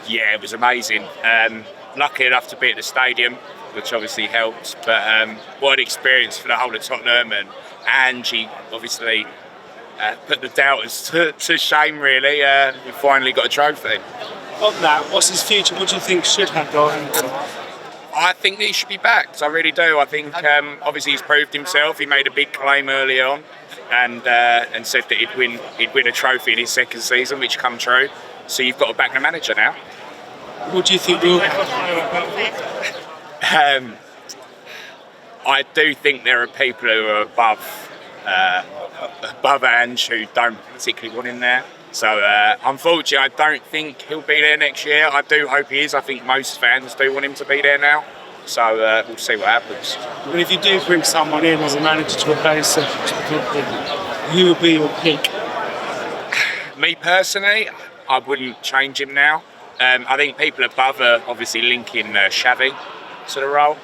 Yeah, it was amazing. Lucky enough to be at the stadium, which obviously helped. But what an experience for the whole of Tottenham, and Angie obviously put the doubters to shame. Really, we finally got a trophy. On that, what's his future? What do you think should happen? I think he should be backed. I really do. I think obviously he's proved himself. He made a big claim early on, and said that he'd win a trophy in his second season, which come true. So you've got to back the manager now. What do you think will happen? I do think there are people who are above Ange who don't particularly want him there. So unfortunately, I don't think he'll be there next year. I do hope he is. I think most fans do want him to be there now. So we'll see what happens. And if you do bring someone in as a manager to replace him, who will be your pick? Me personally, I wouldn't change him now. I think people above are obviously linking Xavi to the role.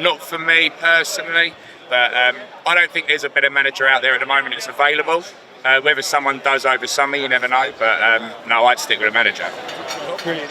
Not for me personally, but I don't think there's a better manager out there at the moment that's available. Whether someone does over summer, you never know. But no, I'd stick with a manager. Brilliant.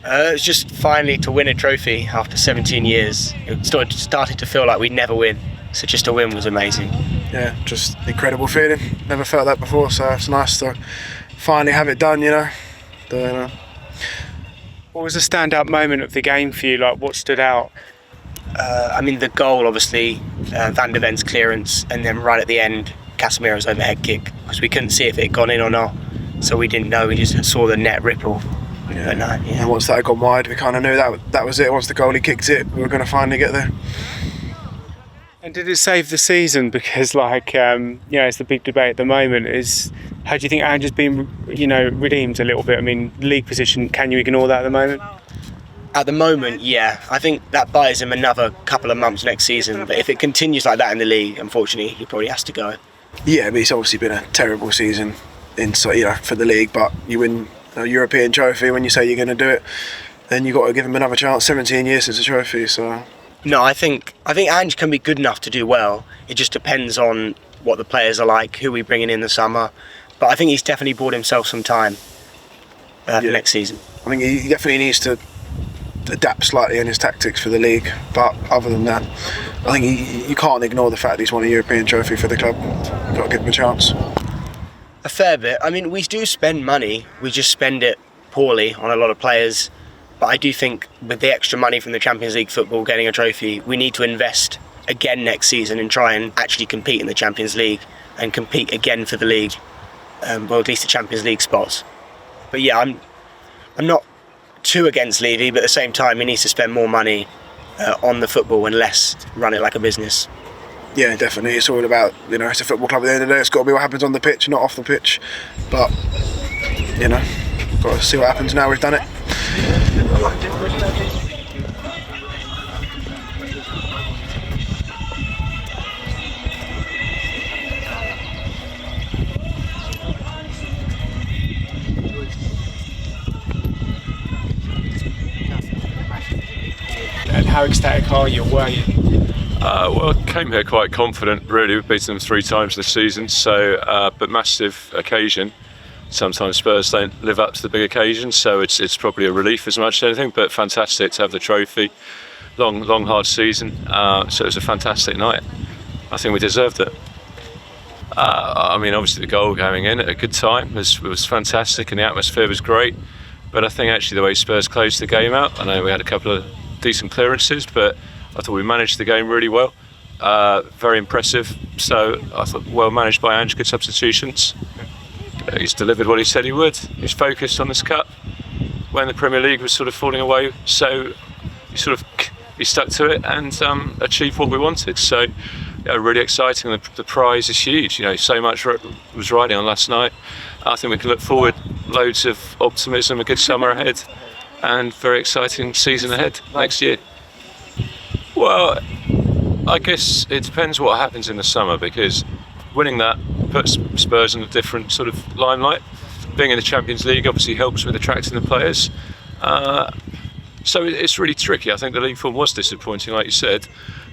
It's just finally to win a trophy after 17 years. It started to feel like we'd never win, so just to win was amazing. Yeah, just incredible feeling. Never felt that before, so it's nice to finally have it done, you know. What was the standout moment of the game for you? Like, what stood out? I mean, the goal, obviously, Van de Ven's clearance, and then right at the end, Casemiro's overhead kick, because we couldn't see if it had gone in or not, so we didn't know. We just saw the net ripple. Yeah. And once that had gone wide, we kind of knew that was it. Once the goalie kicked it, we were going to finally get there. And did it save the season? Because, it's the big debate at the moment. How do you think Ange's been, redeemed a little bit? I mean, league position, can you ignore that at the moment? At the moment, yeah. I think that buys him another couple of months next season. But if it continues like that in the league, unfortunately, he probably has to go. Yeah, but it's obviously been a terrible season for the league. But you win a European trophy when you say you're going to do it, then you've got to give him another chance. 17 years since a trophy, so... No, I think Ange can be good enough to do well. It just depends on what the players are like, who we bring in the summer. But I think he's definitely bought himself some time for next season. I think he definitely needs to adapt slightly in his tactics for the league. But other than that, I think you can't ignore the fact he's won a European trophy for the club. You've got to give him a chance. A fair bit. I mean, we do spend money. We just spend it poorly on a lot of players. But I do think with the extra money from the Champions League football getting a trophy, we need to invest again next season and try and actually compete in the Champions League and compete again for the league, or at least the Champions League spots. But yeah, I'm not too against Levy, but at the same time, he needs to spend more money on the football and less run it like a business. Yeah, definitely. It's all about, it's a football club at the end of the day. It's got to be what happens on the pitch, not off the pitch. But, got to see what happens now we've done it. And how ecstatic are you? Were you? Well, I came here quite confident, really. We've beaten them 3 times this season, so but massive occasion. Sometimes Spurs don't live up to the big occasion, so it's probably a relief as much as anything, but fantastic to have the trophy. Long, hard season, so it was a fantastic night. I think we deserved it. I mean, obviously the goal going in at a good time was fantastic and the atmosphere was great, but I think actually the way Spurs closed the game out, I know we had a couple of decent clearances, but I thought we managed the game really well. Very impressive, so I thought well managed by Ange, good substitutions. He's delivered what he said he would. He's focused on this cup when the Premier League was sort of falling away, so he stuck to it and achieved what we wanted. So really exciting. The prize is huge. So much was riding on last night. I think we can look forward, loads of optimism, a good summer ahead, and very exciting season ahead next year. Well, I guess it depends what happens in the summer, because winning that puts Spurs in a different sort of limelight. Being in the Champions League obviously helps with attracting the players. So it's really tricky. I think the league form was disappointing, like you said,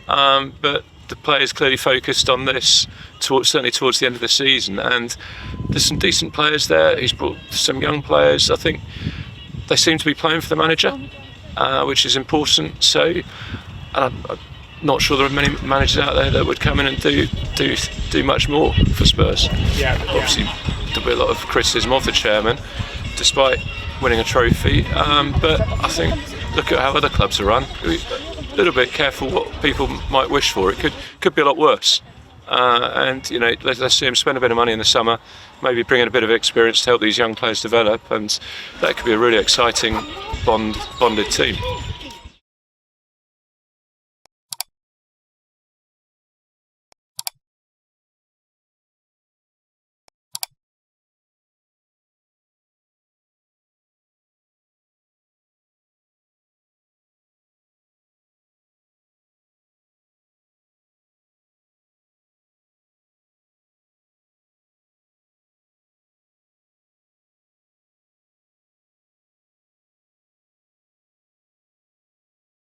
but the players clearly focused on this, certainly towards the end of the season, and there's some decent players there. He's brought some young players. I think they seem to be playing for the manager, which is important. So I'm not sure there are many managers out there that would come in and do much more for Spurs. Yeah. Obviously, there'll be a lot of criticism of the chairman, despite winning a trophy. But I think, look at how other clubs are run. A little bit careful what people might wish for. It could be a lot worse. And let's see him spend a bit of money in the summer, maybe bring in a bit of experience to help these young players develop, and that could be a really exciting bonded team.